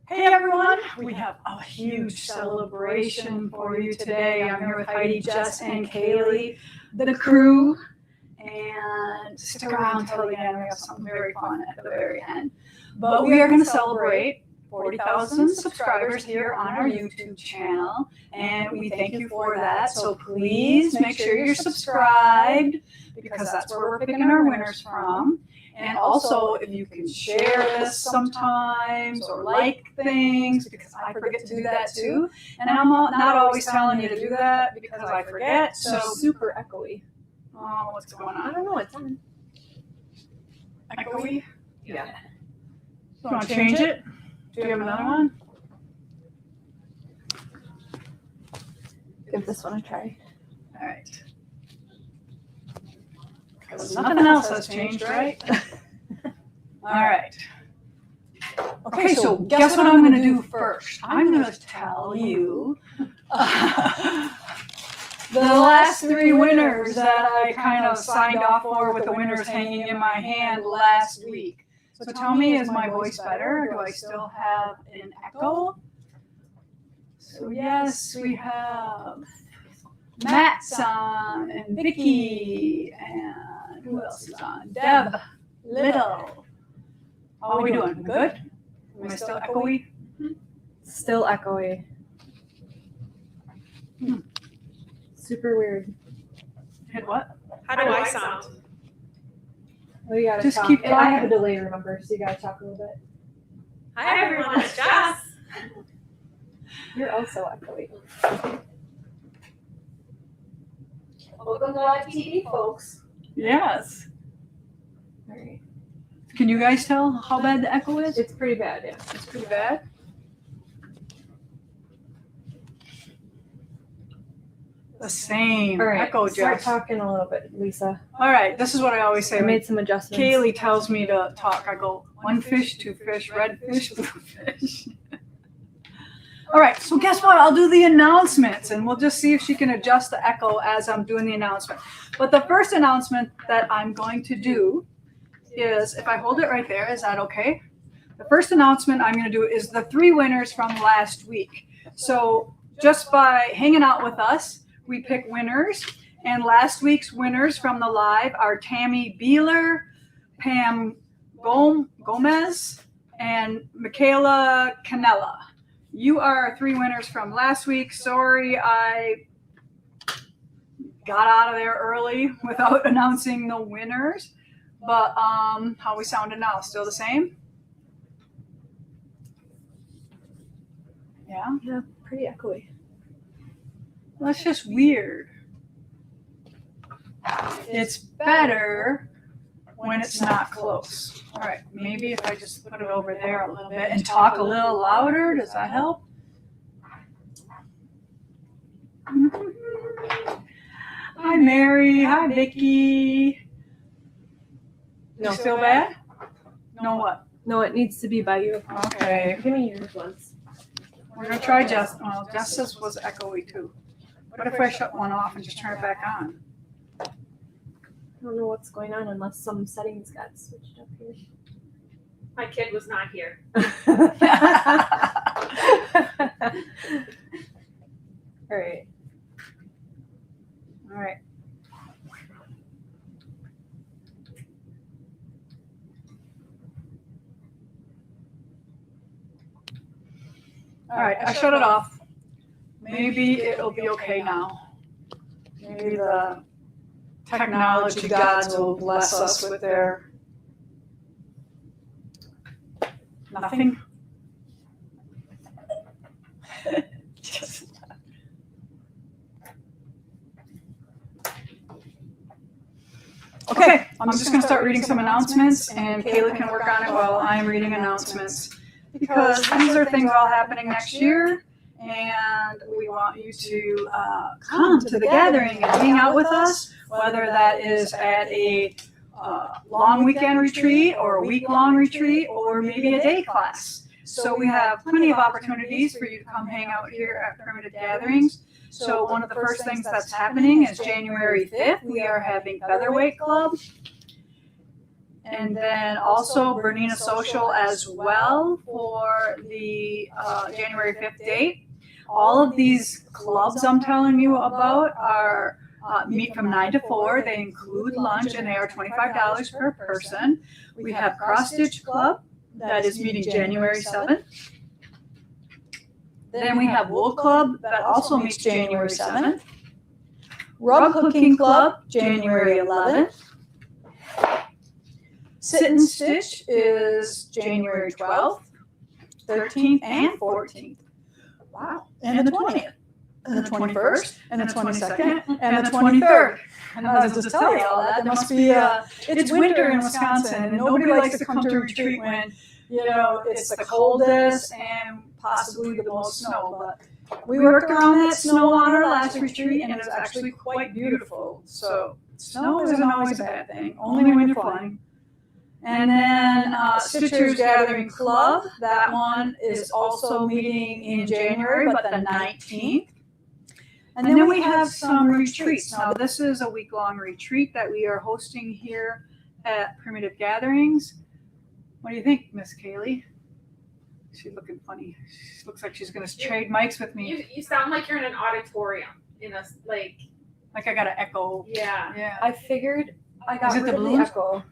Hey everyone, we have a huge celebration for you today. I'm here with Heidi, Jess, and Kaylee, the crew. And stick around till the end, we have something very fun at the very end. But we are going to celebrate 40,000 subscribers here on our YouTube channel, and we thank you for that. So please make sure you're subscribed, because that's where we're picking our winners from. And also, if you can share this sometimes or like things, because I forget to do that too. And I'm not always telling you to do that because I forget. So super echoey. Oh, what's going on? I don't know. It's on. Echoey? Yeah. You want to change it? Do you have another one? Give this one a try. All right. Because nothing else has changed, right? All right. Okay, so guess what I'm going to do first? I'm going to tell you the last three winners that I kind of signed off for, with the winners hanging in my hand last week. So tell me, is my voice better? Do I still have an echo? So yes, we have Matt's on, and Vicky, and who else is on? Deb Little. How are we doing? Good? Am I still echoey? Still echoey. Super weird. Hit what? How do I sound? Well, you gotta Just talk. keep And I have a talking. delay, remember, so you gotta talk a little bit. Hi everyone, it's Jess. You're also echoey. Welcome to live TV, folks. Yes. All right. Can you guys tell how bad the echo is? It's pretty bad, yeah. It's pretty bad. The same All right. echo, Start Jess. talking a little bit, Lisa. All right, this is what I always say. I When made some adjustments. Kaylee tells me to talk, I go, one fish, two fish, red fish, blue fish. All right, so guess what? I'll do the announcements, and we'll just see if she can adjust the echo as I'm doing the announcement. But the first announcement that I'm going to do is, if I hold it right there, is that okay? The first announcement I'm going to do is the three winners from last week. So just by hanging out with us, we pick winners. And last week's winners from the live are Tammy Beeler, Pam Gomez, and Michaela Canella. You are three winners from last week. Sorry, I got out of there early without announcing the winners. But how we sounding now? Still the same? Yeah? Yeah, pretty echoey. That's just weird. It's better when it's not close. All right, maybe if I just put it over there a little bit and talk a little louder, does that help? Hi, Mary. Hi, Vicky. No. You still bad? No what? No, it needs to be by you. Okay. Give me yours once. We're going to try Jess. Well, Jess's was echoey too. What if I shut one off and just turn it back on? I don't know what's going on unless some settings got switched up here. My kid was not here. All right. All right. All right, I shut it off. Maybe it'll be okay now. Maybe the technology gods will bless us with their nothing. Okay, I'm just going to start reading some announcements, and Kayla can work on it while I'm reading announcements, because these are things all happening next year, and we want you to come to the gathering and hang out with us, whether that is at a long weekend retreat or a week-long retreat or maybe a day class. So we have plenty of opportunities for you to come hang out here at Primitive Gatherings. So one of the first things that's happening is January 5th, we are having Featherweight Club. And then also Bernina Social as well for the January 5th date. All of these clubs I'm telling you about are meet from 9 to 4. They include lunch and they are $25 per person. We have Cross Stitch Club that is meeting January 7th. Then we have Wool Club that also meets January 7th. Rug Hooking Club, January 11th. Sit and Stitch is January 12th, 13th, and 14th. Wow. And the 20th, and the 21st, and the 22nd, and the 23rd. And I was just telling you all that. There must be, it's winter in Wisconsin, and nobody likes to come to retreat when, you know, it's the coldest and possibly the most snow. But we worked around that snow on our last retreat, and it was actually quite beautiful. So snow isn't always a bad thing, only when you're flying. And then Stitchers Gathering Club, that one is also meeting in January, but the 19th. And then we have some retreats. Now, this is a week-long retreat that we are hosting here at Primitive Gatherings. What do you think, Miss Kaylee? She's looking funny. She looks like she's going to trade mics with me. You sound like you're in an auditorium, in a like I got an echo. Yeah. Yeah. I figured I got Is it rid the of the balloons? echo.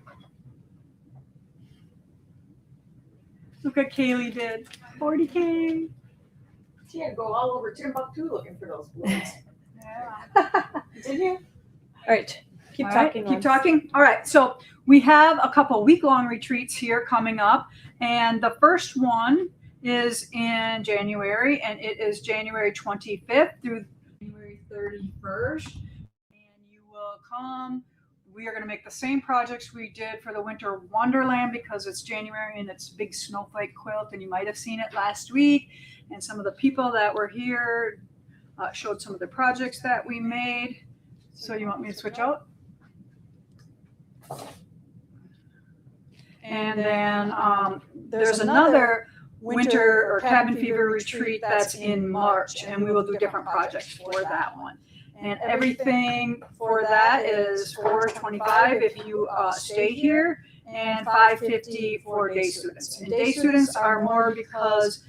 Look what Kaylee did. 40K. She had to go all over Timbuktu looking for those balloons. Yeah. Did you? All right, keep All right, talking. keep Lance. talking. All right. So we have a couple week-long retreats here coming up. And the first one is in January, and it is January 25th through January 31st. And you will come. We are going to make the same projects we did for the Winter Wonderland because it's January and it's big snowflake quilt. And you might have seen it last week. And some of the people that were here showed some of the projects that we made. So you want me to switch out? And then there's another winter or cabin fever retreat that's in March, and we will do different projects for that one. And everything for that is $425 if you stay here, and $550 for day students. And day students are more because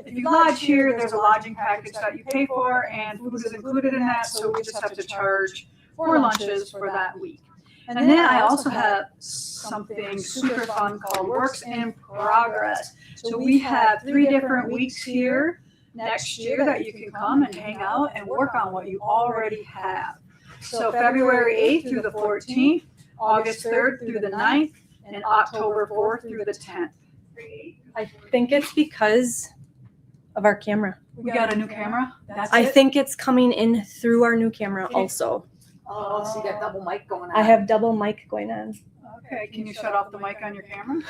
if you lodge here, there's a lodging package that you pay for, and food is included in that, so we just have to charge for lunches for that week. And then I also have something super fun called Works in Progress. So we have 3 different weeks here next year that you can come and hang out and work on what you already have. So February 8th through the 14th, August 3rd through the 9th, and October 4th through the 10th. I think it's because of our camera. We got a new camera? That's I it? think it's coming in through our new camera also. Oh, so you got double mic going on. I have double mic going on. Okay, can you shut off the mic on your camera?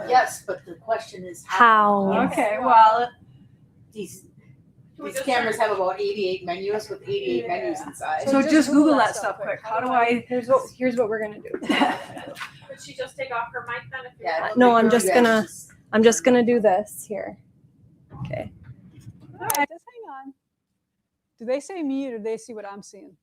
Yes, but the question is How? Okay, well, These cameras have about 88 menus with 88 menus inside. so just Google that stuff quick. How do I? Here's what we're gonna do. Could she just take off her mic then? If you Yeah, I want? don't No, think I'm we're just gonna- gonna- I'm just gonna do this here. Okay. All right, just hang on. Do they say me or do they see what I'm seeing?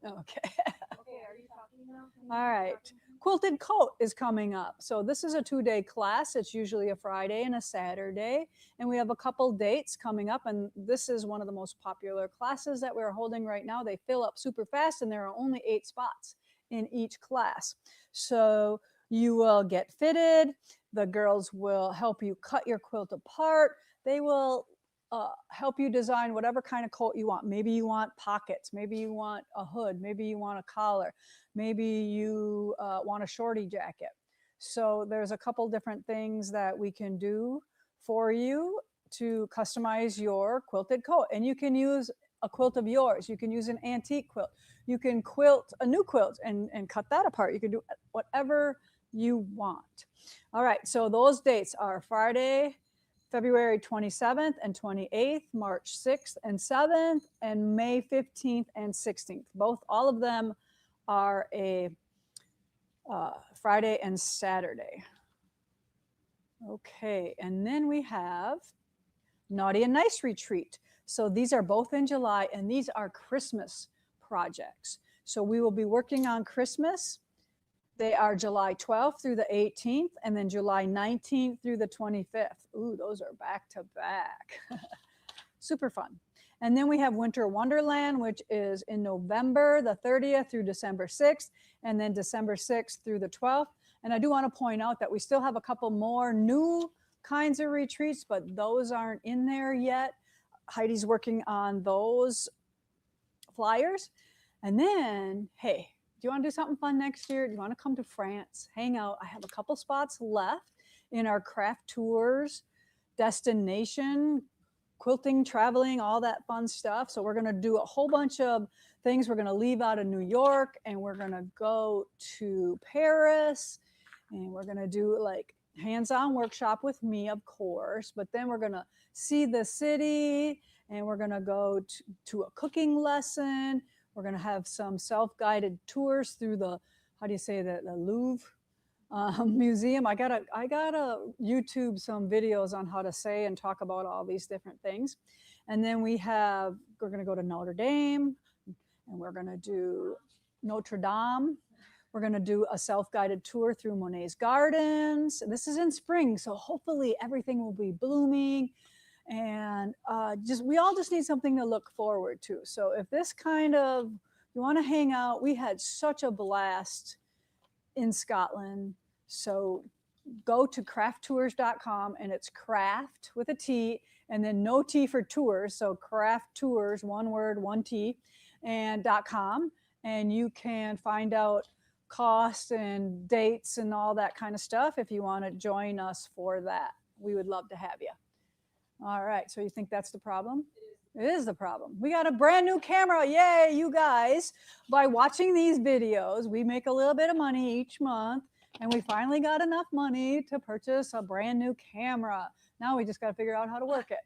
Okay. Okay, are you talking now? All right. Quilted Coat is coming up. So this is a 2-day class. It's usually a Friday and a Saturday. And we have a couple dates coming up. And this is one of the most popular classes that we're holding right now. They fill up super fast and there are only 8 spots in each class. So you will get fitted. The girls will help you cut your quilt apart. They will help you design whatever kind of coat you want. Maybe you want pockets. Maybe you want a hood. Maybe you want a collar. Maybe you want a shorty jacket. So there's a couple different things that we can do for you to customize your quilted coat. And you can use a quilt of yours. You can use an antique quilt. You can quilt a new quilt and cut that apart. You can do whatever you want. All right, so those dates are Friday, February 27th and 28th, March 6th and 7th, and May 15th and 16th. All of them are a Friday and Saturday. Okay, and then we have Naughty and Nice Retreat. So these are both in July, and these are Christmas projects. So we will be working on Christmas They are July 12th through the 18th, and then July 19th through the 25th. Ooh, those are back to back. Super fun. And then we have Winter Wonderland, which is in November the 30th through December 6th, and then December 6th through the 12th. And I do want to point out that we still have a couple more new kinds of retreats, but those aren't in there yet. Heidi's working on those flyers. And then, hey, do you want to do something fun next year? Do you want to come to France, hang out? I have a couple spots left in our craft tours destination, quilting, traveling, all that fun stuff. So we're going to do a whole bunch of things. We're going to leave out of New York and we're going to go to Paris, and we're going to do like hands-on workshop with me, of course, but then we're going to see the city, and we're going to go to a cooking lesson. We're going to have some self-guided tours through the, how do you say that, the Louvre museum. I gotta YouTube some videos on how to say and talk about all these different things. And then we're going to go to Notre Dame, and we're going to do Notre Dame. We're going to do a self-guided tour through Monet's gardens. This is in spring, so hopefully everything will be blooming. And we all just need something to look forward to. So if this kind of, you want to hang out, we had such a blast in Scotland. So go to crafttours.com, and it's craft with a T and then no T for tours. So craft tours, one word, one T, and .com. And you can find out costs and dates and all that kind of stuff if you want to join us for that. We would love to have you. All right, so you think that's the problem? It is the problem. We got a brand new camera. Yay, you guys. By watching these videos, we make a little bit of money each month, and we finally got enough money to purchase a brand new camera. Now we just got to figure out how to work it.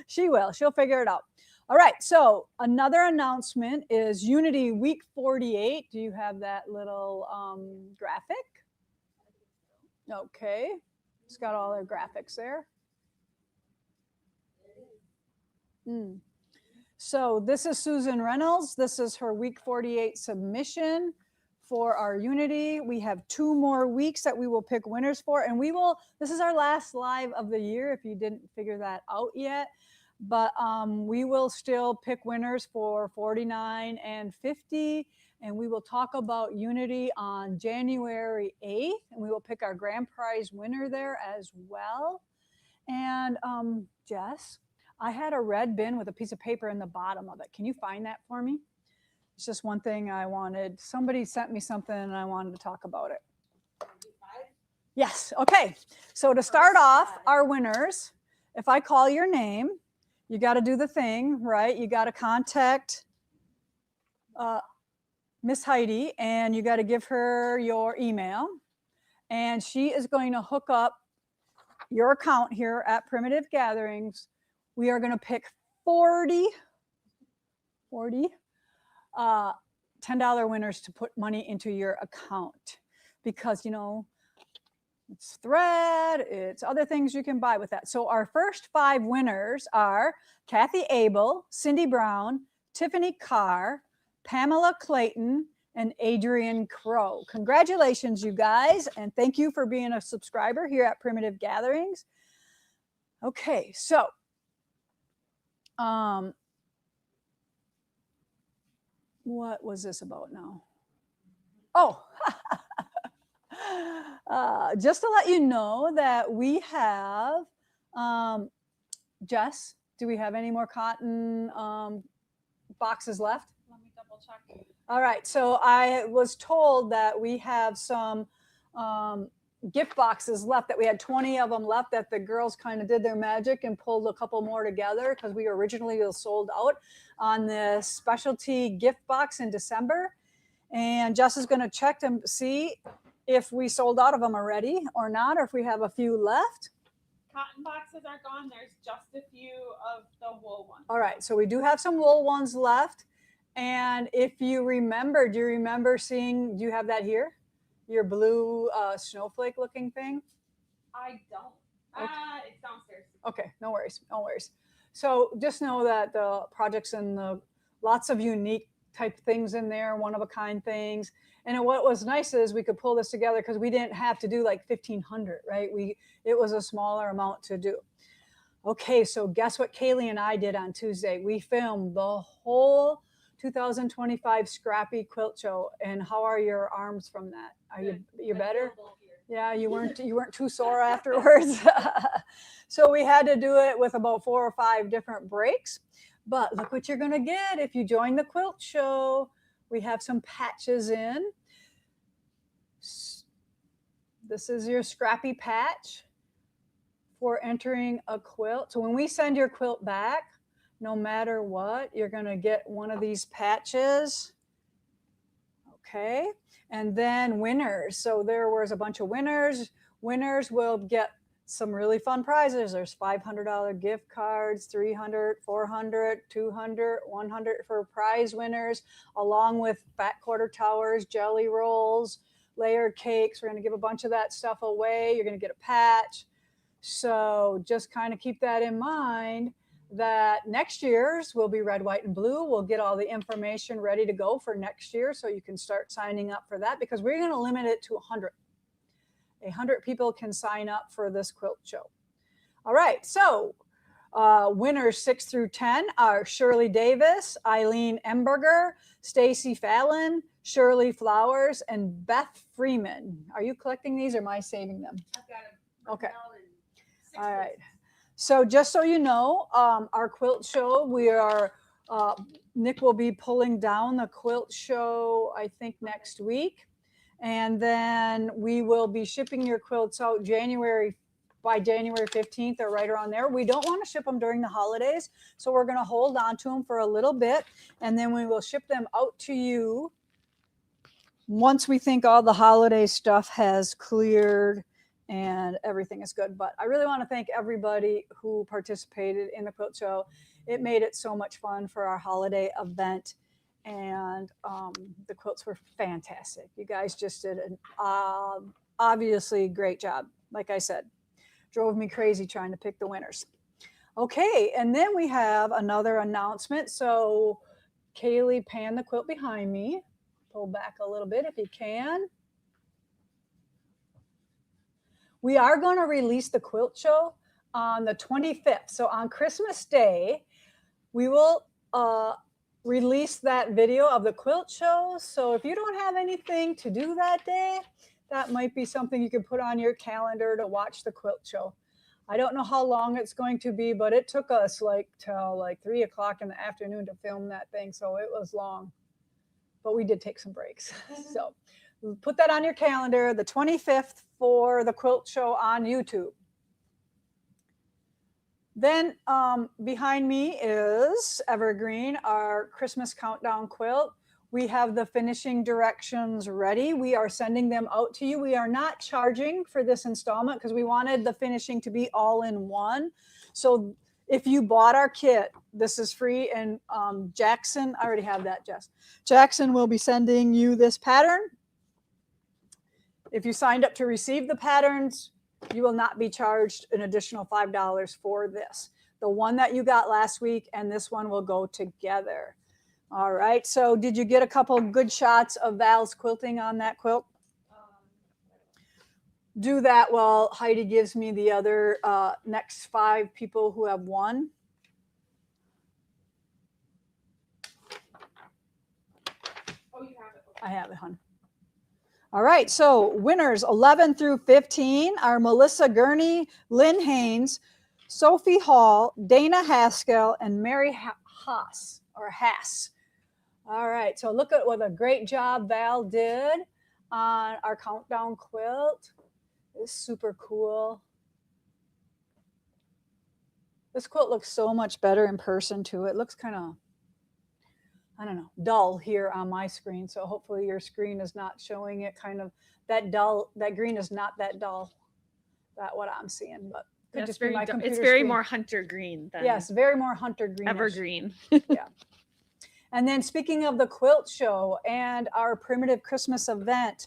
She'll figure it out. All right, so another announcement is Unity Week 48. Do you have that little graphic? Okay, it's got all their graphics there. So this is Susan Reynolds. This is her week 48 submission for our Unity. We have 2 more weeks that we will pick winners for, and this is our last live of the year if you didn't figure that out yet, but we will still pick winners for 49 and 50, and we will talk about Unity on January 8th, and we will pick our grand prize winner there as well. And Jess, I had a red bin with a piece of paper in the bottom of it. Can you find that for me? It's just one thing I wanted. Somebody sent me something and I wanted to talk about it. Yes, okay. So to start off, our winners, if I call your name, you got to do the thing, right? You got to contact Miss Heidi, and you got to give her your email, and she is going to hook up your account here at Primitive Gatherings. We are going to pick 40 $10 winners to put money into your account, because, you know, it's thread, it's other things you can buy with that. So our first 5 winners are Kathy Abel, Cindy Brown, Tiffany Carr, Pamela Clayton, and Adrian Crow. Congratulations, you guys, and thank you for being a subscriber here at Primitive Gatherings. Okay, so what was this about now? Oh, just to let you know that we have, Jess, do we have any more cotton boxes left? Let me double check. All right, so I was told that we have some gift boxes left, that we had 20 of them left, that the girls kind of did their magic and pulled a couple more together, because we originally sold out on this specialty gift box in December. And Jess is going to check to see if we sold out of them already or not, or if we have a few left. Cotton boxes are gone. There's just a few of the wool ones. All right, so we do have some wool ones left. And if you remember, do you remember seeing, do you have that here? Your blue snowflake looking thing? I don't. Okay. It's downstairs. Okay, no worries, no worries. So just know that the projects and the lots of unique type things in there, one of a kind things. And what was nice is we could pull this together because we didn't have to do like 1,500, right? It was a smaller amount to do. Okay, so guess what Kaylee and I did on Tuesday? We filmed the whole 2025 Scrappy Quilt Show. And how are your arms from that? Are you better? Yeah, you weren't too sore afterwards. So we had to do it with about 4 or 5 different breaks. But look what you're gonna get if you join the quilt show. We have some patches in. This is your Scrappy patch for entering a quilt. So when we send your quilt back, no matter what, you're gonna get one of these patches. Okay, and then winners. So there was a bunch of winners. Winners will get some really fun prizes. There's $500 gift cards, $300, $400, $200, $100 for prize winners, along with fat quarter towers, jelly rolls, layered cakes. We're going to give a bunch of that stuff away. You're going to get a patch. So just kind of keep that in mind, that next year's will be red, white, and blue. We'll get all the information ready to go for next year, so you can start signing up for that, because we're going to limit it to 100. 100 people can sign up for this quilt show. All right, so winners 6 through 10 are Shirley Davis, Eileen Emberger, Stacy Fallon, Shirley Flowers, and Beth Freeman. Are you collecting these or am I saving them? I've got them. Okay. All right. So just so you know, our quilt show, Nick will be pulling down the quilt show, I think, next week. And then we will be shipping your quilts out by January 15th or right around there. We don't want to ship them during the holidays, so we're going to hold on to them for a little bit, and then we will ship them out to you once we think all the holiday stuff has cleared and everything is good. But I really want to thank everybody who participated in the quilt show. It made it so much fun for our holiday event. And the quilts were fantastic. You guys just did an obviously great job. Like I said, drove me crazy trying to pick the winners. Okay, and then we have another announcement. So Kaylee, pan the quilt behind me. Pull back a little bit if you can. We are going to release the quilt show on the 25th. So on Christmas Day, we will release that video of the quilt show. So if you don't have anything to do that day, that might be something you can put on your calendar to watch the quilt show. I don't know how long it's going to be, but it took us till 3 o'clock in the afternoon to film that thing. So it was long, but we did take some breaks. So put that on your calendar, the 25th, for the quilt show on YouTube. Then behind me is Evergreen, our Christmas countdown quilt. We have the finishing directions ready. We are sending them out to you. We are not charging for this installment because we wanted the finishing to be all in one. So if you bought our kit, this is free. And Jackson, I already have that, Jess. Jackson will be sending you this pattern. If you signed up to receive the patterns, you will not be charged an additional $5 for this. The one that you got last week and this one will go together. All right. So did you get a couple good shots of Val's quilting on that quilt? Do that while Heidi gives me the other next 5 people who have won. Oh, you have it. Okay. I have it, hon. All right, so winners 11 through 15 are Melissa Gurney, Lynn Haynes, Sophie Hall, Dana Haskell, and Mary Haas. All right, so look at what a great job Val did on our countdown quilt. It's super cool. This quilt looks so much better in person too. It looks kind of, I don't know, dull here on my screen. So hopefully your screen is not showing it kind of that dull. That green is not that dull. That's what I'm seeing, but Yeah, just be my computer it's very screen. more hunter green than Yes, very more hunter green. evergreen. Yeah. And then speaking of the quilt show and our primitive Christmas event,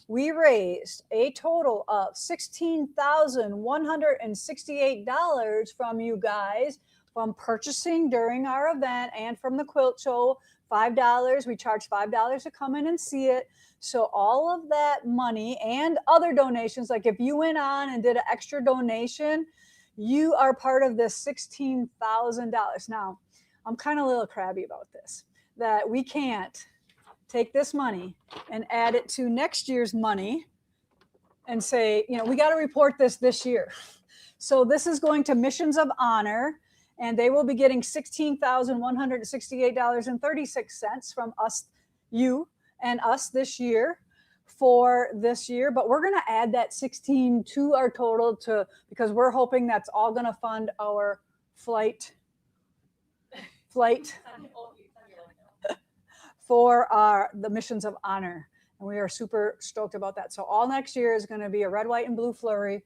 we raised a total of $16,168 from you guys from purchasing during our event and from the quilt show. $5. We charge $5 to come in and see it. So all of that money and other donations, like if you went on and did an extra donation, you are part of this $16,000. Now, I'm kind of a little crabby about this, that we can't take this money and add it to next year's money and say, you know, we got to report this year. So this is going to Missions of Honor, and they will be getting $16,168.36 from us, you and us this year for this year. But we're going to add that 16 to our total because we're hoping that's all going to fund our flight for the Missions of Honor. And we are super stoked about that. So all next year is going to be a red, white, and blue flurry.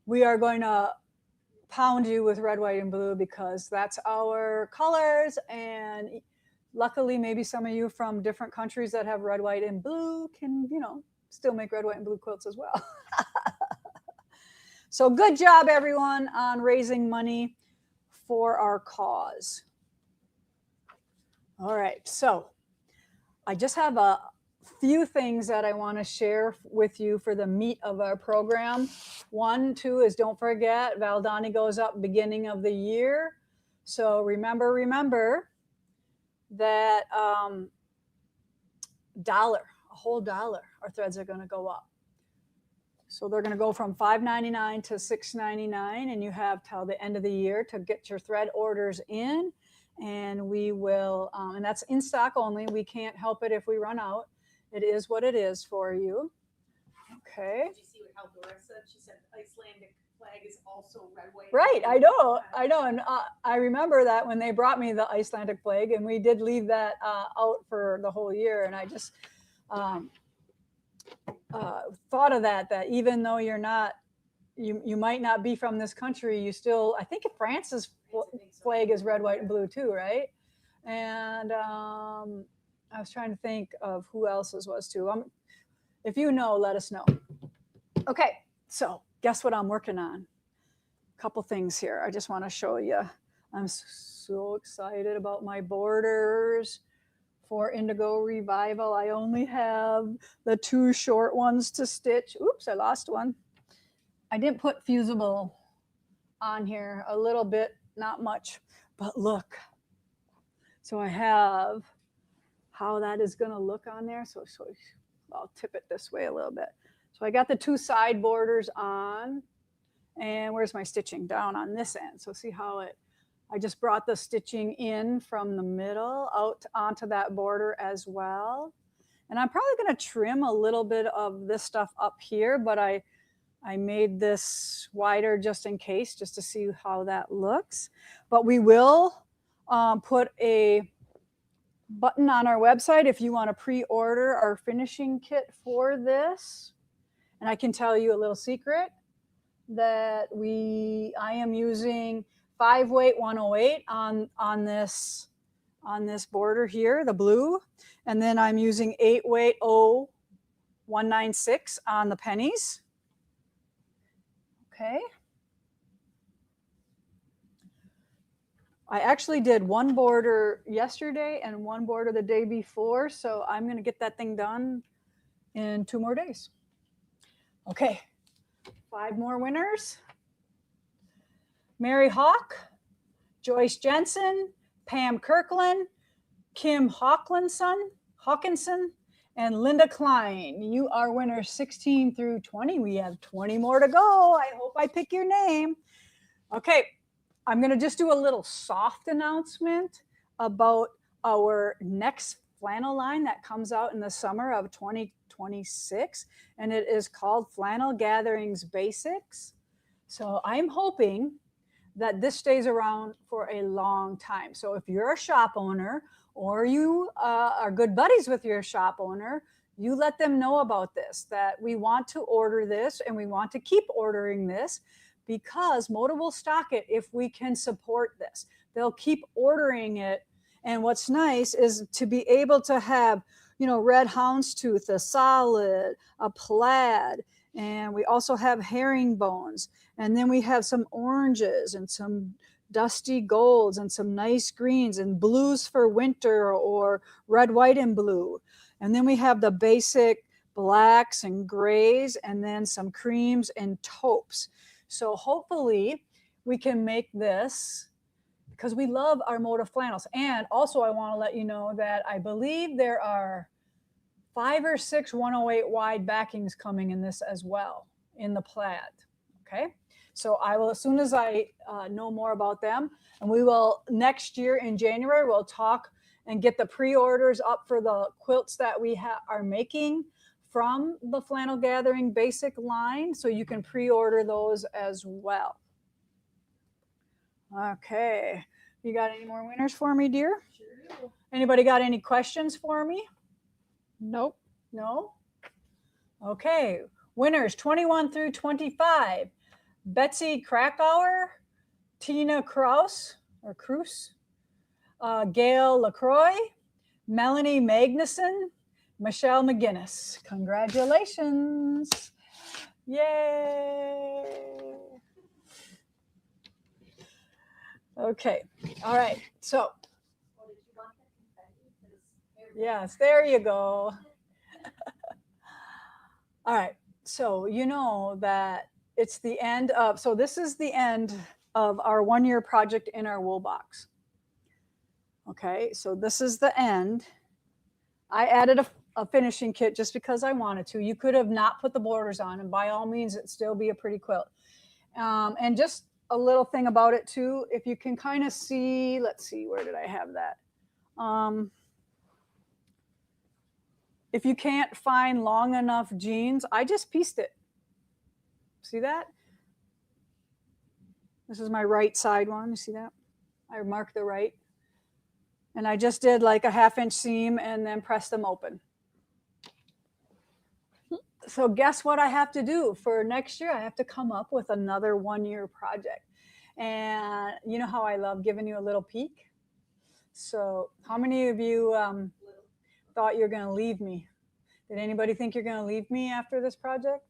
We are going to pound you with red, white, and blue because that's our colors. And luckily, maybe some of you from different countries that have red, white, and blue can, you know, still make red, white, and blue quilts as well. So good job, everyone, on raising money for our cause. All right, so I just have a few things that I want to share with you for the meat of our program. 1, 2 is don't forget, Valdani goes up beginning of the year. So remember that a whole dollar, our threads are going to go up. So they're going to go from $5.99 to $6.99, and you have till the end of the year to get your thread orders in. And we will, and that's in stock only. We can't help it if we run out. It is what it is for you. Okay. Did you see how Dora said? She said Icelandic flag is also red, white. Right, I know. And I remember that when they brought me the Icelandic flag, and we did leave that out for the whole year. And I just thought of that even though you're not, you might not be from this country, you still, I think France's flag is red, white, and blue too, right? And I was trying to think of who else's was too. If you know, let us know. Okay, so guess what I'm working on? A couple things here. I just want to show you. I'm so excited about my borders for Indigo Revival. I only have the 2 short ones to stitch. Oops, I lost one. I didn't put fusible on here, a little bit, not much, but look. So I have how that is going to look on there. So I'll tip it this way a little bit. So I got the 2 side borders on, and where's my stitching? Down on this end. So see how I just brought the stitching in from the middle out onto that border as well. And I'm probably going to trim a little bit of this stuff up here, but I made this wider just in case, just to see how that looks. But we will put a button on our website if you want to pre-order our finishing kit for this. And I can tell you a little secret that I am using 5-weight 108 on this border here, the blue, and then I'm using 8-weight 196 on the pennies. Okay. I actually did one border yesterday and one border the day before, so I'm going to get that thing done in 2 more days. Okay, 5 more winners. Mary Hawk, Joyce Jensen, Pam Kirkland, Kim Hawkinson, and Linda Klein. You are winners 16 through 20. We have 20 more to go. I hope I pick your name. Okay, I'm going to just do a little soft announcement about our next flannel line that comes out in the summer of 2026, and it is called Flannel Gatherings Basics. So I'm hoping that this stays around for a long time. So if you're a shop owner or you are good buddies with your shop owner, you let them know about this, that we want to order this and we want to keep ordering this because Moda will stock it if we can support this. They'll keep ordering it. And what's nice is to be able to have, you know, red houndstooth, a solid, a plaid, and we also have herringbones. And then we have some oranges and some dusty golds and some nice greens and blues for winter or red, white, and blue. And then we have the basic blacks and grays, and then some creams and taupes. So hopefully we can make this, because we love our motif flannels. And also I want to let you know that I believe there are 5 or 6 108 wide backings coming in this as well, in the plaid. Okay, so I will, as soon as I know more about them, and we will next year in January, we'll talk and get the pre-orders up for the quilts that we are making from the Flannel Gathering basic line, so you can pre-order those as well. Okay, you got any more winners for me, dear? Sure. Anybody got any questions for me? Nope. No? Okay, winners 21 through 25. Betsy Krakauer, Tina Kraus, or Cruz, Gail LaCroix, Melanie Magnuson, Michelle McGinnis. Congratulations. Yay. Okay, all right, so. Yes, there you go. All right, so you know that it's the end of, so this is the end of our 1-year project in our wool box. Okay, so this is the end. I added a finishing kit just because I wanted to. You could have not put the borders on, and by all means, it'd still be a pretty quilt. And just a little thing about it too, if you can kind of see, let's see, where did I have that? If you can't find long enough jeans, I just pieced it. See that? This is my right side one. You see that? I marked the right. And I just did like a 1/2 inch seam and then pressed them open. So guess what I have to do for next year? I have to come up with another 1-year project. And you know how I love giving you a little peek? So how many of you thought you're going to leave me? Did anybody think you're going to leave me after this project?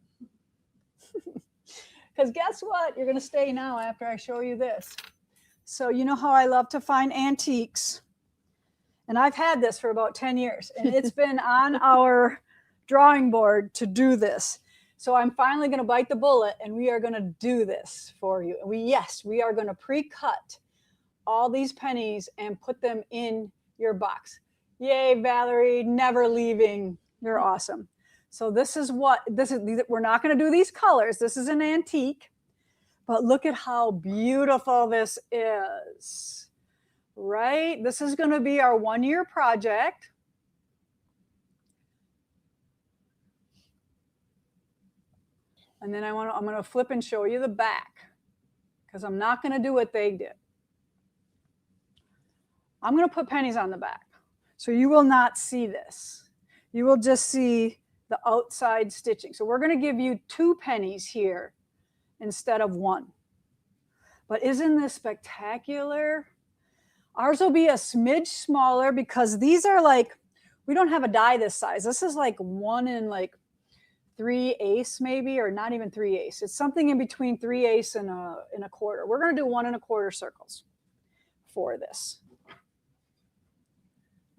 Because guess what? You're going to stay now after I show you this. So you know how I love to find antiques? And I've had this for about 10 years. And it's been on our drawing board to do this. So I'm finally going to bite the bullet, and we are going to do this for you. And we are going to pre-cut all these pennies and put them in your box. Yay, Valerie, never leaving. You're awesome. So this is what, we're not going to do these colors. This is an antique, but look at how beautiful this is, right? This is going to be our 1-year project. And then I'm going to flip and show you the back, because I'm not going to do what they did. I'm going to put pennies on the back. So you will not see this. You will just see the outside stitching. So we're going to give you 2 pennies here instead of 1. But isn't this spectacular? Ours will be a smidge smaller because these are like, we don't have a die this size. This is like 1 3/8 maybe, or not even 3/8. It's something in between 3/8 and a quarter. We're going to do 1 1/4 circles for this.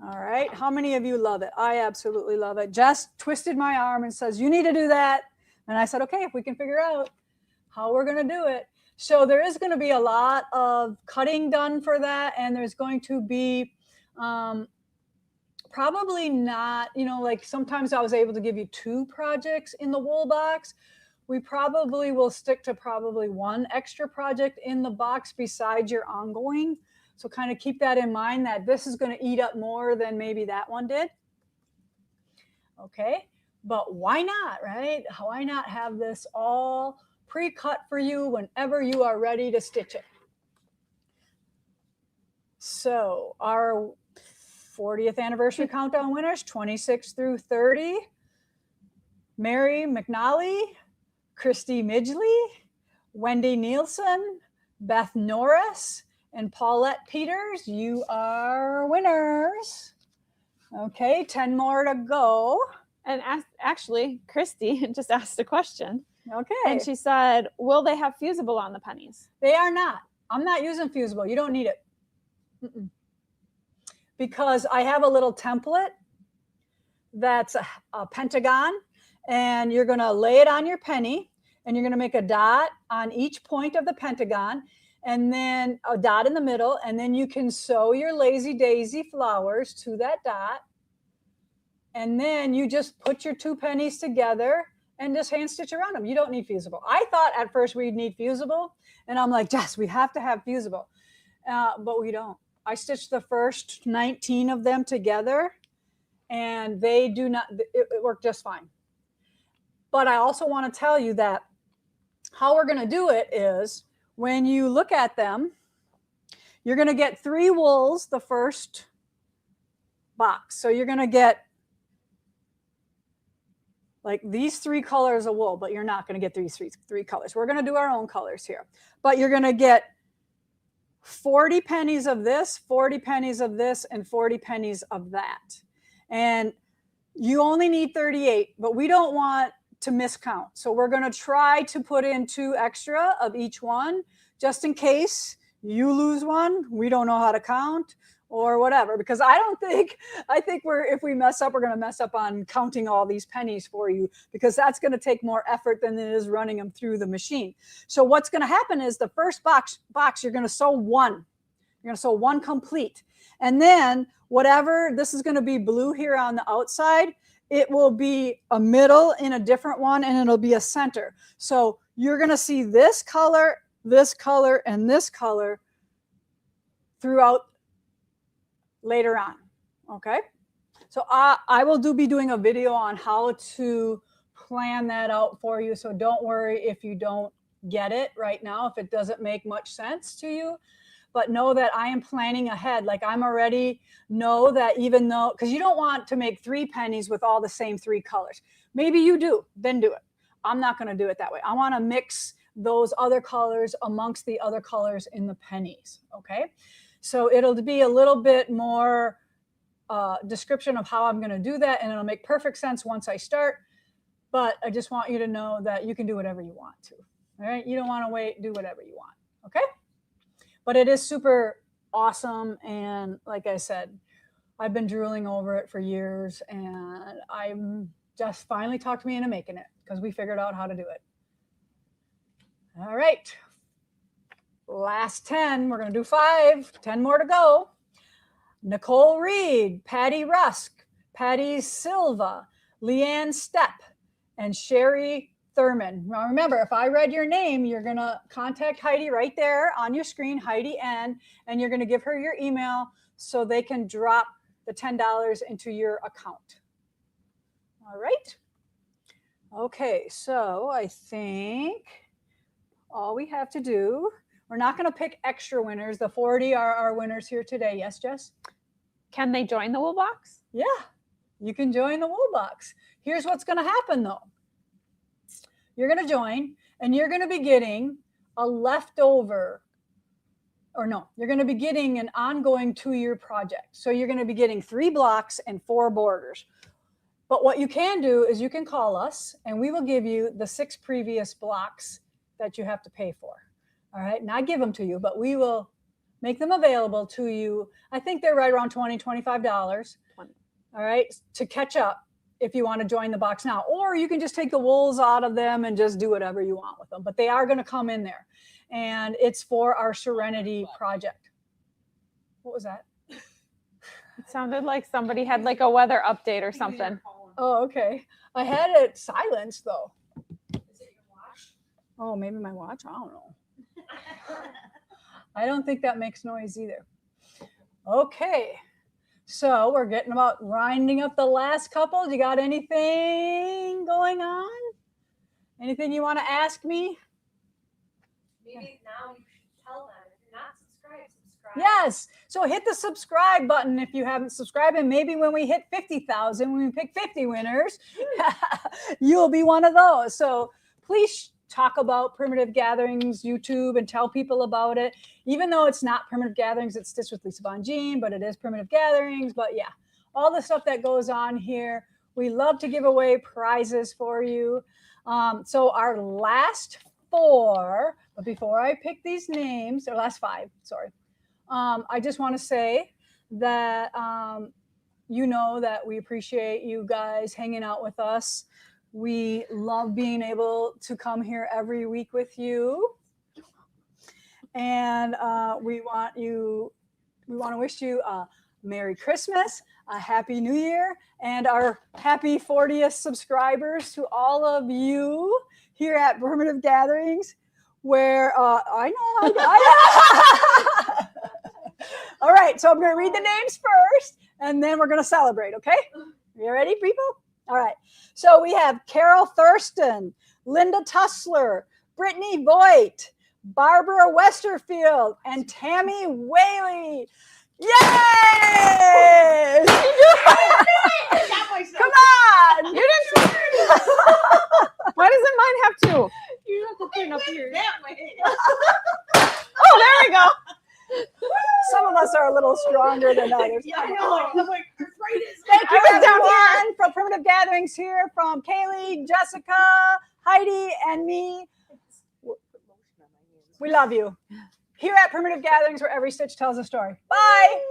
All right, how many of you love it? I absolutely love it. Jess twisted my arm and says, you need to do that. And I said, okay, if we can figure out how we're going to do it. So there is going to be a lot of cutting done for that. And there's going to be probably not, like sometimes I was able to give you 2 projects in the wool box. We probably will stick to probably 1 extra project in the box besides your ongoing. So kind of keep that in mind, that this is going to eat up more than maybe that one did. Okay, but why not, right? Why not have this all pre-cut for you whenever you are ready to stitch it? So our 40th anniversary countdown winners, 26 through 30. Mary McNally, Christy Midgley, Wendy Nielsen, Beth Norris, and Paulette Peters, you are winners. Okay, 10 more to go. And actually, Christy just asked a question. Okay. And she said, will they have fusible on the pennies? They are not. I'm not using fusible. You don't need it. Because I have a little template that's a pentagon, and you're going to lay it on your penny, and you're going to make a dot on each point of the pentagon, and then a dot in the middle, and then you can sew your lazy daisy flowers to that dot. And then you just put your 2 pennies together and just hand stitch around them. You don't need fusible. I thought at first we'd need fusible, and I'm like, Jess, we have to have fusible, but we don't. I stitched the first 19 of them together, and they do not, it worked just fine. But I also want to tell you that how we're going to do it is when you look at them, you're going to get 3 wools the first box. So you're going to get like these 3 colors of wool, but you're not going to get these three colors. We're going to do our own colors here, but you're going to get 40 pennies of this, 40 pennies of this, and 40 pennies of that. And you only need 38, but we don't want to miscount. So we're going to try to put in 2 extra of each one, just in case you lose one, we don't know how to count or whatever, because I think if we mess up, we're going to mess up on counting all these pennies for you, because that's going to take more effort than it is running them through the machine. So what's going to happen is the first box, you're going to sew 1. You're going to sew 1 complete. And then whatever, this is going to be blue here on the outside, it will be a middle in a different one, and it'll be a center. So you're going to see this color, and this color throughout later on. Okay. So I will be doing a video on how to plan that out for you. So don't worry if you don't get it right now, if it doesn't make much sense to you. But know that I am planning ahead. Like I'm already know that, even though, because you don't want to make 3 pennies with all the same 3 colors. Maybe you do, then do it. I'm not going to do it that way. I want to mix those other colors amongst the other colors in the pennies. Okay. So it'll be a little bit more description of how I'm going to do that. And it'll make perfect sense once I start. But I just want you to know that you can do whatever you want to. All right. You don't want to wait, do whatever you want. Okay. But it is super awesome. And like I said, I've been drooling over it for years, and I'm just finally talked me into making it because we figured out how to do it. All right. Last 10. We're going to do 5. 10 more to go. Nicole Reed, Patty Rusk, Patty Silva, Leanne Stepp, and Sherry Thurman. Now remember, if I read your name, you're going to contact Heidi right there on your screen, Heidi N, and you're going to give her your email so they can drop the $10 into your account. All right. Okay, so I think all we have to do, we're not going to pick extra winners. The 40 are our winners here today. Yes, Jess? Can they join the wool box? Yeah, you can join the wool box. Here's what's going to happen though. You're going to join, and you're going to be getting a leftover, or no, you're going to be getting an ongoing 2-year project. So you're going to be getting 3 blocks and 4 borders. But what you can do is you can call us, and we will give you the 6 previous blocks that you have to pay for. All right, not give them to you, but we will make them available to you. I think they're right around $20, $25. All right, to catch up if you want to join the box now, or you can just take the wools out of them and just do whatever you want with them. But they are going to come in there, and it's for our Serenity project. What was that? It sounded like somebody had like a weather update or something. Oh, okay. I had it silenced though. Is it your watch? Oh, maybe my watch. I don't know. I don't think that makes noise either. Okay. So we're getting about winding up the last couple. You got anything going on? Anything you want to ask me? Maybe now you should tell them, if you're not subscribed, subscribe. Yes. So hit the subscribe button if you haven't subscribed. And maybe when we hit 50,000, when we pick 50 winners, you'll be one of those. So please talk about Primitive Gatherings YouTube and tell people about it. Even though it's not Primitive Gatherings, it's Stitch with Lisa Bongean, but it is Primitive Gatherings. But yeah, all the stuff that goes on here. We love to give away prizes for you. So our last 4, but before I pick these names, or last 5, sorry. I just want to say that you know that we appreciate you guys hanging out with us. We love being able to come here every week with you. And we want to wish you a Merry Christmas, a Happy New Year, and our happy 40th subscribers to all of you here at Primitive Gatherings, where I know. All right, so I'm going to read the names first, and then we're going to celebrate, okay? You ready, people? All right. So we have Carol Thurston, Linda Tussler, Brittany Voigt, Barbara Westerfield, and Tammy Whaley. Yay! Come on! You didn't. Why doesn't mine have two? You have to clean up yours. That way. Oh, there we go. Some of us are a little stronger than others. Yeah, I know. I'm like, arthritis. Thank you, I was down everyone, from Primitive Gatherings here, from Kaylee, Jessica, Heidi, and me. We love you. Here at Primitive Gatherings, where every stitch tells a story. Bye.